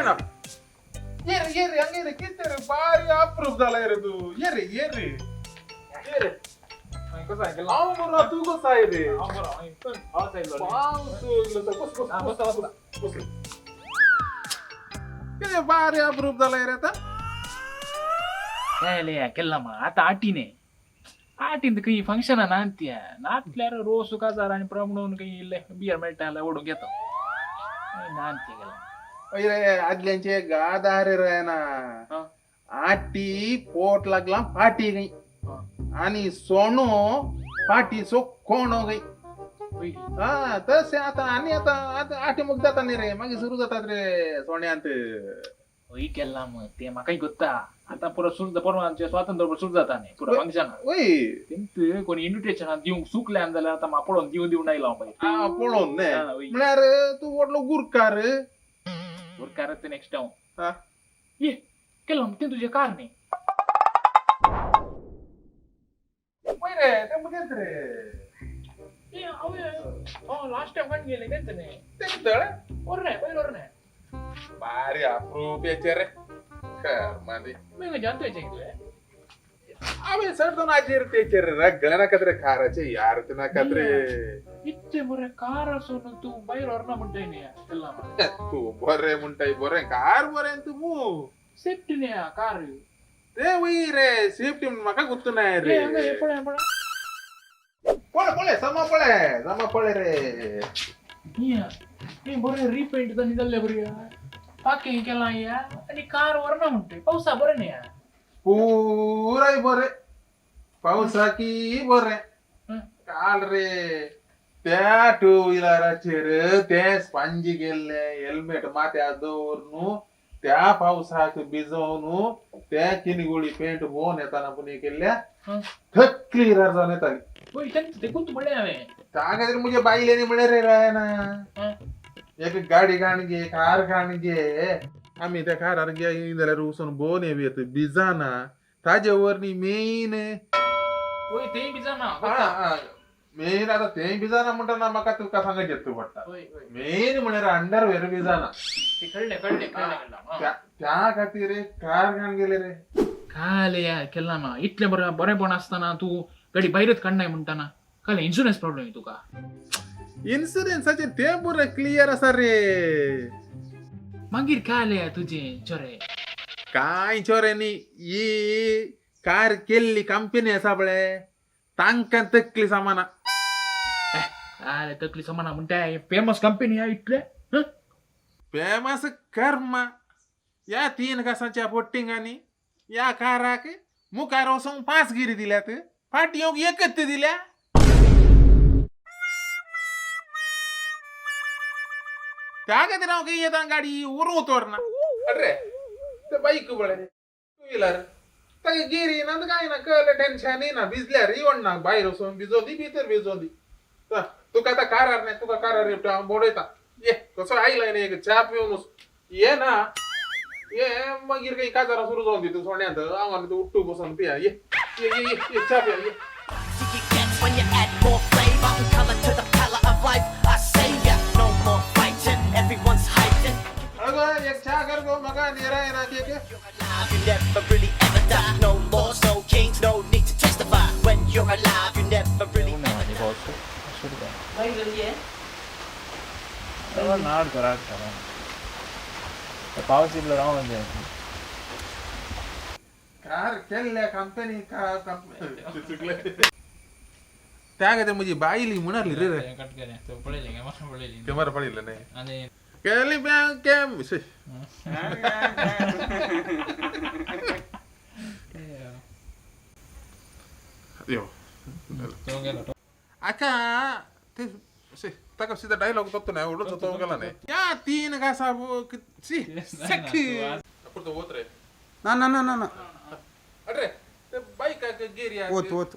ना ये रे हंगे किती रे बारी अप्रूव्ह झाला रे तू ये रे कसं आहे लाव बरं तू कसं आहे रे किती बारी अप्रूव्ह झालाय रे आता काय केल्लम आता आटीने आटीन काही फंक्शन नांत्या नातल्यार रोज सुखाचार आणि प्रमणून काही बियर मेळटायला ओढून घेतो नांती गेला अरे आदल्यांचे गादारे रे ना आटी पोट लागला फाटी गई आणि सोनो फाटी सो कोणो गई हा तसे आता आणि आता आटी मुग जाता नाही रे मागे सुरू जातात रे सोन्यांत होई केल्लम ते म्हाकाय गोत्ता आता पुरा सुरू परवानचे स्वातंत्र्य सुरू जाता नाही पुरा फंक्शन तेंत कोणी इन्व्हिटेशन दिवंक चुकल्यान जाल्यार आता मा पळोवन दिव नाही लावं पाहिजे पळोवन न्ही म्हळ्यार तू व्हडलो गुरकार गुरकार नेक्स्ट टाइम ये केल्लम ते तुझे कार न्ही पळय रे ते मुगेत रे ए अवे लास्ट टाइम पण गेले तेंत न्ही तेंत ओरने पहिले ओरने बारी अप्रूप याचे रे मादी मैं जानतो है चेक अबे सर तो ना जेर ते चेर रे गना कत्रे खाराचे यार ते ना कत्रे इत्ते बरे कार असो तू बाहेर ओरना म्हणताय नी केल्लम तू बरे म्हणताय बरे कार बरे तू मू सेफ्टी ने कार ते वई रे सेफ्टी म्हाका गुत्तू नाही रे हे पळे पळे समा पळे रे हे बरे रिपेंट तर निघाले बरे पाकिंग केला या आणि कार वरना म्हणतोय पावसा बरे नाही पुराय बरे पावसा की बरे काल रे त्या टू व्हीलराचेर ते स्पंजी गेल्ले हेल्मेट माथ्यार दवरून त्या पावसाक भिजवून त्या किनगुळी पेंट भोवन येताना पुणे केल्ल्या थकली जावन येताली ते कोणतं म्हणले हांवें तांगा मुझे बाईलेनी म्हणे रे रायना एक गाडी गाणगे कार गाणगे आम्ही त्या कारार गेली जाल्यार वचून भोवन येवयत बिजाना ताजे वरनी मेन ओय ते बिजाना मेन आता ते बिजाना म्हणटाना म्हाका तुका सांगत येत पडटा मेन म्हळ्यार अंडरवेअर बिजाना ते कळले त्या खातीर कार घाण गेले रे काले या केल्लम इतले बरेपण आसतना तू गाडी भायरच काडनाय म्हणटाना काल इन्शुरन्स प्रॉब्लेम आहे तुका इन्शुरन्साचे ते बरे क्लियर आसा रे मागीर काले तुझे चोरे काय चोरेनी ही कार केल्ली कंपनी आसा पळय तांकां तकली सामाना काले तकली सामाना म्हणटाय फेमस कंपनी आहे इतले फेमस कर्मा या 3 कासाच्या पोट्टिंगांनी या काराक मुखार वचूंक 5 गिरी दिल्यात फाटयोक एकच दिल्या त्या खातीर हांव खंय येता गाडी उरूं तोरना अरे ते बाईक बळे टू व्हीलर ताका गिरी ना काय ना कळलं टेन्शन येना भिजल्यार येवण ना भायर वचून भिजोली भितर भिजोली तुका आतां कारार नाही तुका कारार बोडयता ये कसो आयलाय न्ही एक च्या पिवन ये ना ये मागीर काही काजारां सुरू जावन दी तूं सोन्यांत हांव तूं उठ्ठू बसून पिया ये च्या पिया ये When you add more flavor and color to the palette of life, I say ya, no more fighting, everyone's hyping. अगो एक चा कर गो मगा निराय ना के You're alive, you never really ever die. No laws, no kings, no need to testify. When you're alive, you never really ever die. भाई गलिए नाड करा पावस इल्लो रावन कार केल्ल्या कंपनी चुकले त्या खातीर म्हजी बायली म्हणाली रे कट केले तो पळयले काय मात्र पळयली ते मार पडिल्लें न्ही आणि केली बँक केम यो तो गेलो आका ते ताका सीधा डायलॉग तो नाही ओढत तो गेला नाही या 3 घासा सी सखी तो होत रे ना अरे ते बाईक गेरी होत